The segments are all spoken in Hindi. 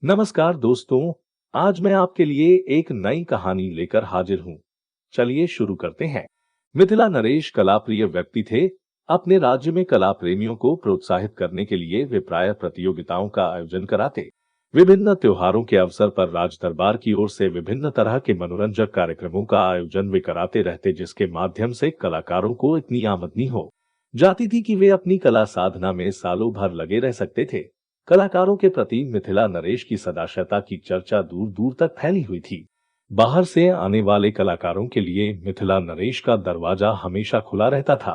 नमस्कार दोस्तों। आज मैं आपके लिए एक नई कहानी लेकर हाजिर हूँ। चलिए शुरू करते हैं। मिथिला नरेश कलाप्रिय व्यक्ति थे। अपने राज्य में कला प्रेमियों को प्रोत्साहित करने के लिए वे प्राय प्रतियोगिताओं का आयोजन कराते। विभिन्न त्योहारों के अवसर पर राज दरबार की ओर से विभिन्न तरह के मनोरंजक कार्यक्रमों का आयोजन वे कराते रहते, जिसके माध्यम से कलाकारों को इतनी आमदनी हो जाती थी कि वे अपनी कला साधना में सालों भर लगे रह सकते थे। कलाकारों के प्रति मिथिला नरेश की सदाशता की चर्चा दूर दूर तक फैली हुई थी। बाहर से आने वाले कलाकारों के लिए मिथिला नरेश का दरवाजा हमेशा खुला रहता था।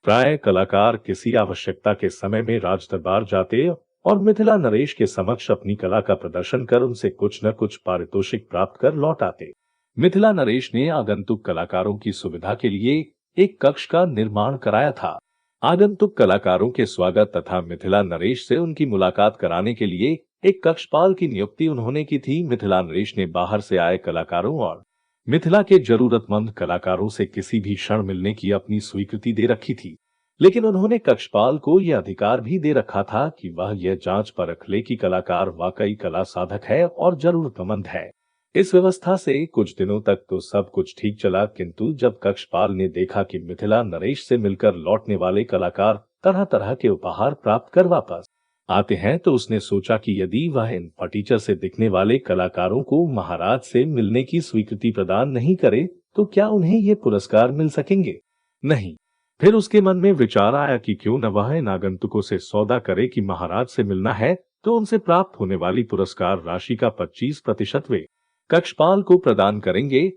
प्राय कलाकार किसी आवश्यकता के समय में राज दरबार जाते और मिथिला नरेश के समक्ष अपनी कला का प्रदर्शन कर उनसे कुछ न कुछ पारितोषिक प्राप्त कर लौट आते। मिथिला नरेश ने आगंतुक कलाकारों की सुविधा के लिए एक कक्ष का निर्माण कराया था। आगंतुक कलाकारों के स्वागत तथा मिथिला नरेश से उनकी मुलाकात कराने के लिए एक कक्षपाल की नियुक्ति उन्होंने की थी। मिथिला नरेश ने बाहर से आए कलाकारों और मिथिला के जरूरतमंद कलाकारों से किसी भी क्षण मिलने की अपनी स्वीकृति दे रखी थी, लेकिन उन्होंने कक्षपाल को यह अधिकार भी दे रखा था कि वह यह जांच परख ले कि कलाकार वाकई कला साधक है और जरूरतमंद है। इस व्यवस्था से कुछ दिनों तक तो सब कुछ ठीक चला, किंतु जब कक्षपाल ने देखा कि मिथिला नरेश से मिलकर लौटने वाले कलाकार तरह तरह के उपहार प्राप्त कर वापस आते हैं, तो उसने सोचा कि यदि वह इन फटीचर से दिखने वाले कलाकारों को महाराज से मिलने की स्वीकृति प्रदान नहीं करे तो क्या उन्हें ये पुरस्कार मिल सकेंगे? नहीं। फिर उसके मन में विचार आया कि क्यों न वह इन आगंतुकों से सौदा करे कि महाराज से मिलना है तो उनसे प्राप्त होने वाली पुरस्कार राशि का 25% वे कक्षपाल को प्रदान करेंगे।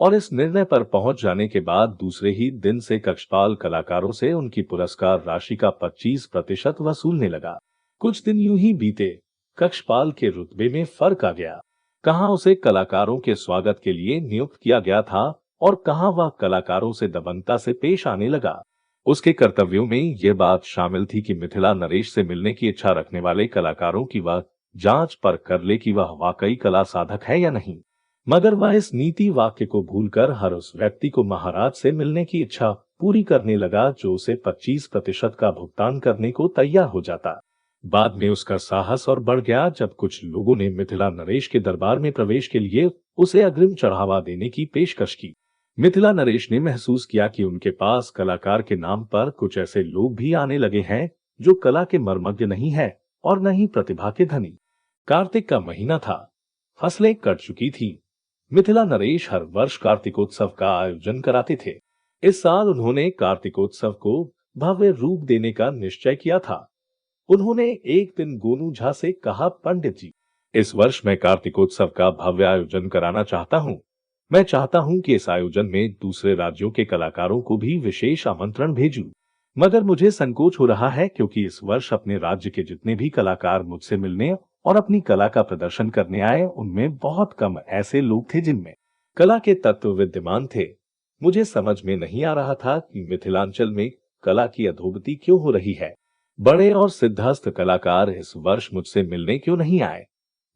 और इस निर्णय पर पहुंच जाने के बाद दूसरे ही दिन से कक्षपाल कलाकारों से उनकी पुरस्कार राशि का 25% वसूलने लगा। कुछ दिन यूं ही बीते। कक्षपाल के रुतबे में फर्क आ गया। कहां उसे कलाकारों के स्वागत के लिए नियुक्त किया गया था और कहां वह कलाकारों से दबंगता से पेश आने लगा। उसके कर्तव्यों में यह बात शामिल थी कि मिथिला नरेश से मिलने की इच्छा रखने वाले कलाकारों की वह जांच पर कर ले कि वह वाकई कला साधक है या नहीं। मगर वह इस नीति वाक्य को भूलकर हर उस व्यक्ति को महाराज से मिलने की इच्छा पूरी करने लगा जो उसे 25% का भुगतान करने को तैयार हो जाता। बाद में उसका साहस और बढ़ गया जब कुछ लोगों ने मिथिला नरेश के दरबार में प्रवेश के लिए उसे अग्रिम चढ़ावा देने की पेशकश की। मिथिला नरेश ने महसूस किया कि उनके पास कलाकार के नाम पर कुछ ऐसे लोग भी आने लगे हैं जो कला के मर्मज्ञ नहीं है और न ही प्रतिभा के धनी। कार्तिक का महीना था। फसलें कट चुकी थी। मिथिला नरेश हर वर्ष कार्तिकोत्सव का आयोजन कराते थे। इस साल उन्होंने कार्तिकोत्सव को भव्य रूप देने का निश्चय किया था। उन्होंने एक दिन गोनू झा से कहा, पंडित जी, इस वर्ष मैं कार्तिकोत्सव का भव्य आयोजन कराना चाहता हूँ। मैं चाहता हूँ कि इस आयोजन में दूसरे राज्यों के कलाकारों को भी विशेष आमंत्रण भेजूं। मगर मुझे संकोच हो रहा है क्योंकि इस वर्ष अपने राज्य के जितने भी कलाकार मुझसे मिलने और अपनी कला का प्रदर्शन करने आए उनमें बहुत कम ऐसे लोग थे जिनमें कला के तत्व विद्यमान थे। मुझे समझ में नहीं आ रहा था कि मिथिलांचल में कला की अधोगति क्यों हो रही है। बड़े और सिद्धहस्त कलाकार इस वर्ष मुझसे मिलने क्यों नहीं आए?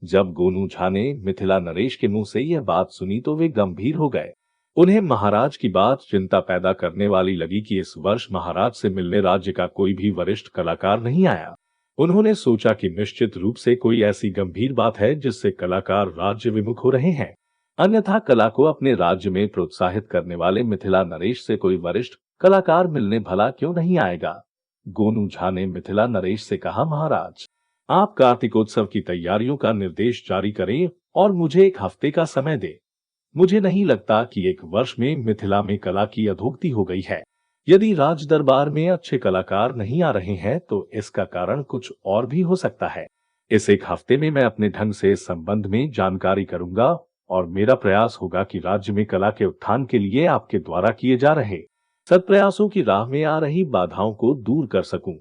जब गोनू झा ने मिथिला नरेश के मुंह से यह बात सुनी तो वे गंभीर हो गए। उन्हें महाराज की बात चिंता पैदा करने वाली लगी कि इस वर्ष महाराज से मिलने राज्य का कोई भी वरिष्ठ कलाकार नहीं आया। उन्होंने सोचा कि निश्चित रूप से कोई ऐसी गंभीर बात है जिससे कलाकार राज्य विमुख हो रहे हैं, अन्यथा कला को अपने राज्य में प्रोत्साहित करने वाले मिथिला नरेश से कोई वरिष्ठ कलाकार मिलने भला क्यों नहीं आएगा। गोनू झा ने मिथिला नरेश से कहा, महाराज, आप कार्तिकोत्सव की तैयारियों का निर्देश जारी करें और मुझे एक हफ्ते का समय दे। मुझे नहीं लगता कि एक वर्ष में मिथिला में कला की अधोगति हो गई है। यदि राज दरबार में अच्छे कलाकार नहीं आ रहे हैं तो इसका कारण कुछ और भी हो सकता है। इस एक हफ्ते में मैं अपने ढंग से इस संबंध में जानकारी करूंगा और मेरा प्रयास होगा कि राज्य में कला के उत्थान के लिए आपके द्वारा किए जा रहे सत्प्रयासों की राह में आ रही बाधाओं को दूर कर सकूं।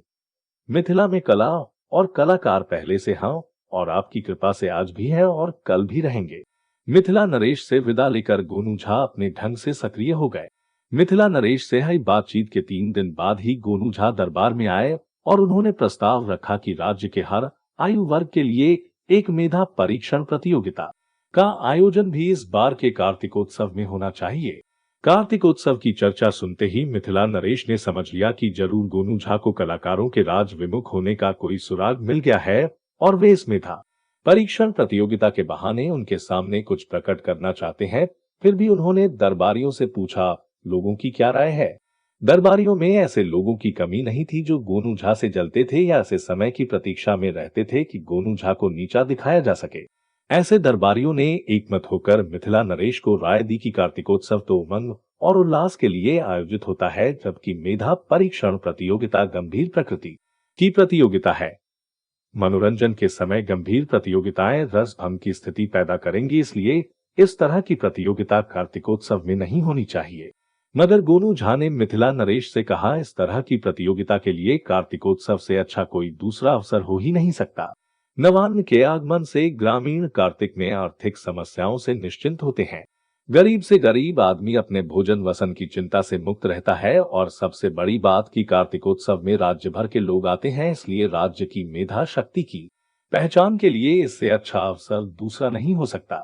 मिथिला में कला और कलाकार पहले से हैं और आपकी कृपा से आज भी है और कल भी रहेंगे। मिथिला नरेश से विदा लेकर गोनू झा अपने ढंग से सक्रिय हो गए। मिथिला नरेश से हुई बातचीत के 3 दिन बाद ही गोनू झा दरबार में आए और उन्होंने प्रस्ताव रखा कि राज्य के हर आयु वर्ग के लिए एक मेधा परीक्षण प्रतियोगिता का आयोजन भी इस बार के कार्तिकोत्सव में होना चाहिए। कार्तिकोत्सव की चर्चा सुनते ही मिथिला नरेश ने समझ लिया कि जरूर गोनू झा को कलाकारों के राज विमुख होने का कोई सुराग मिल गया है और वे इसमें था। परीक्षण प्रतियोगिता के बहाने उनके सामने कुछ प्रकट करना चाहते हैं, फिर भी उन्होंने दरबारियों से पूछा, लोगों की क्या राय है। दरबारियों में ऐसे लोगों की कमी नहीं थी जो गोनू झा से जलते थे या ऐसे समय की प्रतीक्षा में रहते थे कि गोनू झा को नीचा दिखाया जा सके। ऐसे दरबारियों ने एकमत होकर मिथिला नरेश को राय दी कि कार्तिकोत्सव तो उमंग और उल्लास के लिए आयोजित होता है, जबकि मेधा परीक्षण प्रतियोगिता गंभीर प्रकृति की प्रतियोगिता है। मनोरंजन के समय गंभीर प्रतियोगिताएं रस भंग की स्थिति पैदा करेंगी, इसलिए इस तरह की प्रतियोगिता कार्तिकोत्सव में नहीं होनी चाहिए। मगर गोनू झा ने मिथिला नरेश से कहा, इस तरह की प्रतियोगिता के लिए कार्तिकोत्सव से अच्छा कोई दूसरा अवसर हो ही नहीं सकता। नवान्न के आगमन से ग्रामीण कार्तिक में आर्थिक समस्याओं से निश्चिंत होते हैं। गरीब से गरीब आदमी अपने भोजन वसन की चिंता से मुक्त रहता है और सबसे बड़ी बात कि कार्तिकोत्सव में राज्य भर के लोग आते हैं, इसलिए राज्य की मेधा शक्ति की पहचान के लिए इससे अच्छा अवसर दूसरा नहीं हो सकता।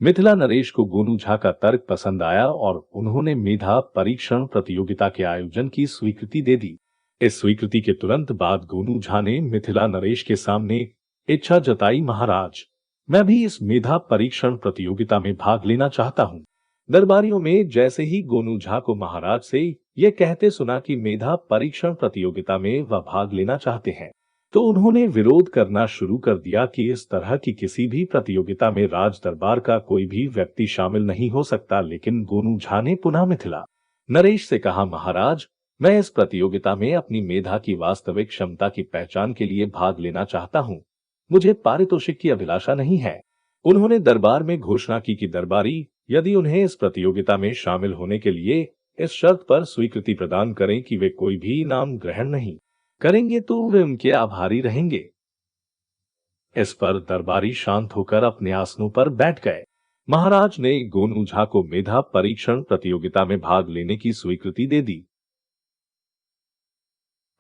मिथिला नरेश को गोनू झा का तर्क पसंद आया और उन्होंने मेधा परीक्षण प्रतियोगिता के आयोजन की स्वीकृति दे दी। इस स्वीकृति के तुरंत बाद गोनू झा ने मिथिला नरेश के सामने इच्छा जताई, महाराज, मैं भी इस मेधा परीक्षण प्रतियोगिता में भाग लेना चाहता हूँ। दरबारियों में जैसे ही गोनू झा को महाराज से ये कहते सुना कि मेधा परीक्षण प्रतियोगिता में वह भाग लेना चाहते हैं, तो उन्होंने विरोध करना शुरू कर दिया कि इस तरह की किसी भी प्रतियोगिता में राज दरबार का कोई भी व्यक्ति शामिल नहीं हो सकता। लेकिन गोनू झा ने पुनः मिथिला नरेश से कहा, महाराज, मैं इस प्रतियोगिता में अपनी मेधा की वास्तविक क्षमता की पहचान के लिए भाग लेना चाहता हूँ, मुझे पारितोषिक की अभिलाषा नहीं है। उन्होंने दरबार में घोषणा की कि दरबारी यदि उन्हें इस प्रतियोगिता में शामिल होने के लिए इस शर्त पर स्वीकृति प्रदान करें कि वे कोई भी इनाम ग्रहण नहीं करेंगे तो वे उनके आभारी रहेंगे। इस पर दरबारी शांत होकर अपने आसनों पर बैठ गए। महाराज ने गोनू झा को मेधा परीक्षण प्रतियोगिता में भाग लेने की स्वीकृति दे दी।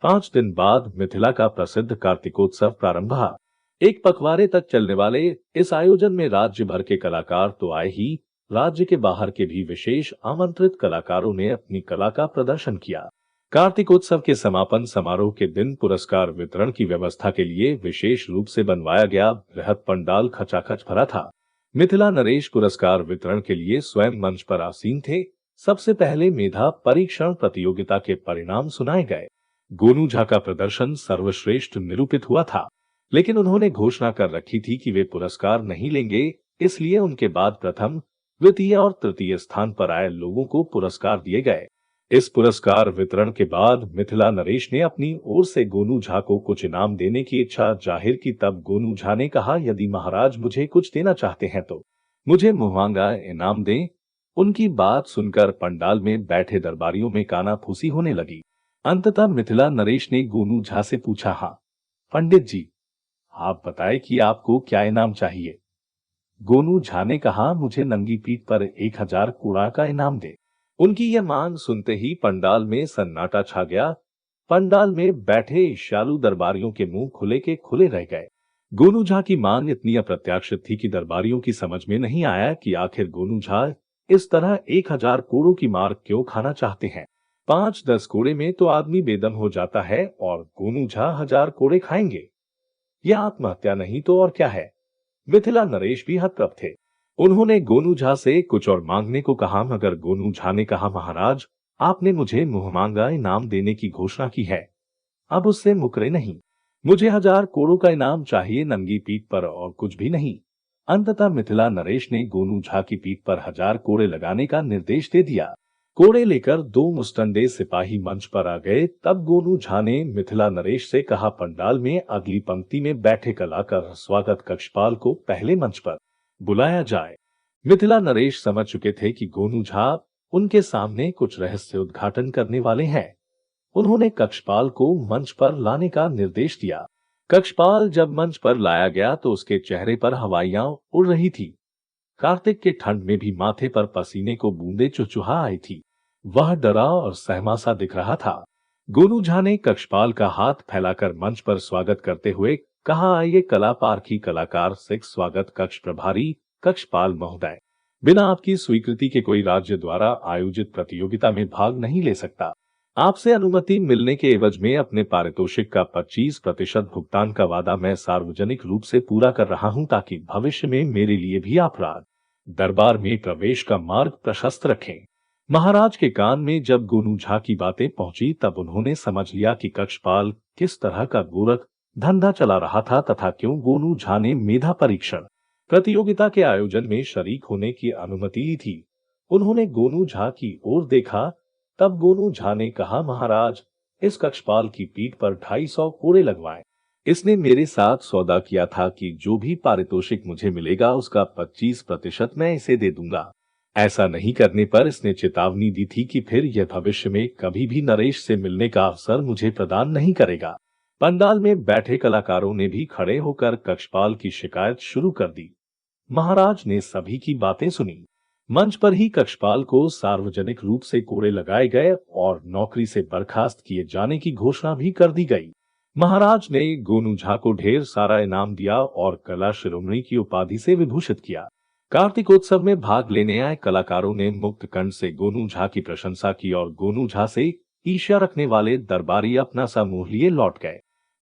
5 दिन बाद मिथिला का प्रसिद्ध कार्तिकोत्सव प्रारंभ हुआ। एक पखवाड़े तक चलने वाले इस आयोजन में राज्य भर के कलाकार तो आए ही, राज्य के बाहर के भी विशेष आमंत्रित कलाकारों ने अपनी कला का प्रदर्शन किया। कार्तिकोत्सव के समापन समारोह के दिन पुरस्कार वितरण की व्यवस्था के लिए विशेष रूप से बनवाया गया बृहद पंडाल खचाखच भरा था। मिथिला नरेश पुरस्कार वितरण के लिए स्वयं मंच पर आसीन थे। सबसे पहले मेधा परीक्षण प्रतियोगिता के परिणाम सुनाए गए। गोनू झा का प्रदर्शन सर्वश्रेष्ठ निरूपित हुआ था, लेकिन उन्होंने घोषणा कर रखी थी कि वे पुरस्कार नहीं लेंगे, इसलिए उनके बाद प्रथम, द्वितीय और तृतीय स्थान पर आए लोगों को पुरस्कार दिए गए। इस पुरस्कार वितरण के बाद मिथिला नरेश ने अपनी ओर से गोनू झा को कुछ इनाम देने की इच्छा जाहिर की। तब गोनू झा ने कहा, यदि महाराज मुझे कुछ देना चाहते हैं तो मुझे मुहमांगा इनाम दें। उनकी बात सुनकर पंडाल में बैठे दरबारियों में कानाफूसी होने लगी। अंततः मिथिला नरेश ने गोनू झा से पूछा, हाँ पंडित जी, आप बताएं कि आपको क्या इनाम चाहिए। गोनू झा ने कहा, मुझे नंगी पीठ पर 1000 कूड़ा का इनाम दे। उनकी यह मांग सुनते ही पंडाल में सन्नाटा छा गया। पंडाल में बैठे ईर्ष्यालु दरबारियों के मुंह खुले के खुले रह गए। गोनू झा की मांग इतनी अप्रत्याशित थी कि दरबारियों की समझ में नहीं आया कि आखिर गोनू झा इस तरह 1000 कोड़ों की मार क्यों खाना चाहते हैं। 5-10 कोड़े में तो आदमी बेदम हो जाता है और गोनू झा 1000 कोड़े खाएंगे। यह आत्महत्या नहीं तो और क्या है। मिथिला नरेश भी हतप्रभ थे। उन्होंने गोनू झा से कुछ और मांगने को कहा, मगर गोनू झा ने कहा, महाराज, आपने मुझे मुहमांगा इनाम देने की घोषणा की है, अब उससे मुकरे नहीं। मुझे 1000 कोड़ों का इनाम चाहिए, नंगी पीठ पर और कुछ भी नहीं। अंततः मिथिला नरेश ने गोनू झा की पीठ पर 1000 कोड़े लगाने का निर्देश दे दिया। कोड़े लेकर 2 मुस्टंडे सिपाही मंच पर आ गए। तब गोनू झा ने मिथिला नरेश से कहा, पंडाल में अगली पंक्ति में बैठे कलाकार स्वागत कक्षपाल को पहले मंच पर बुलाया जाए। मिथिला नरेश समझ चुके थे कि गोनू झा उनके सामने कुछ रहस्य उद्घाटन करने वाले हैं। उन्होंने कक्षपाल को मंच पर लाने का निर्देश दिया। कक्षपाल जब मंच पर लाया गया तो उसके चेहरे पर हवाइयां उड़ रही थी। कार्तिक के ठंड में भी माथे पर पसीने को बूंदे चुचुहा आई थी। वह डरा और सहमा सा दिख रहा था। गोनू झा ने कक्षपाल का हाथ फैलाकर मंच पर स्वागत करते हुए कहा, आइए कला पारखी कलाकार सिख स्वागत कक्ष प्रभारी कक्षपाल महोदय, बिना आपकी स्वीकृति के कोई राज्य द्वारा आयोजित प्रतियोगिता में भाग नहीं ले सकता। आपसे अनुमति मिलने के एवज में अपने पारितोषिक का 25% भुगतान का वादा मैं सार्वजनिक रूप से पूरा कर रहा हूं ताकि भविष्य में मेरे लिए भी अपराध दरबार में प्रवेश का मार्ग प्रशस्त रखें। महाराज के कान में जब गोनू झा की बातें पहुंची तब उन्होंने समझ लिया कि कक्षपाल किस तरह का गोरख धंधा चला रहा था तथा क्यों गोनू झा ने मेधा परीक्षण प्रतियोगिता के आयोजन में शरीक होने की अनुमति दी थी। उन्होंने गोनू झा की ओर देखा, तब गोनू झा ने कहा, महाराज, इस कक्षपाल की पीठ पर 250 कोड़े लगवाएं। इसने मेरे साथ सौदा किया था कि जो भी पारितोषिक मुझे मिलेगा उसका 25% मैं इसे दे दूंगा। ऐसा नहीं करने पर इसने चेतावनी दी थी कि फिर यह भविष्य में कभी भी नरेश से मिलने का अवसर मुझे प्रदान नहीं करेगा। पंडाल में बैठे कलाकारों ने भी खड़े होकर कक्षपाल की शिकायत शुरू कर दी। महाराज ने सभी की बातें सुनी। मंच पर ही कक्षपाल को सार्वजनिक रूप से कोड़े लगाए गए और नौकरी से बर्खास्त किए जाने की घोषणा भी कर दी गई। महाराज ने गोनू झा को ढेर सारा इनाम दिया और कला शिरोमणि की उपाधि से विभूषित किया। कार्तिकोत्सव में भाग लेने आए कलाकारों ने मुक्त कंठ से गोनू झा की प्रशंसा की और गोनू झा से ईर्ष्या रखने वाले दरबारी अपना सा मुंह लिए लौट गए।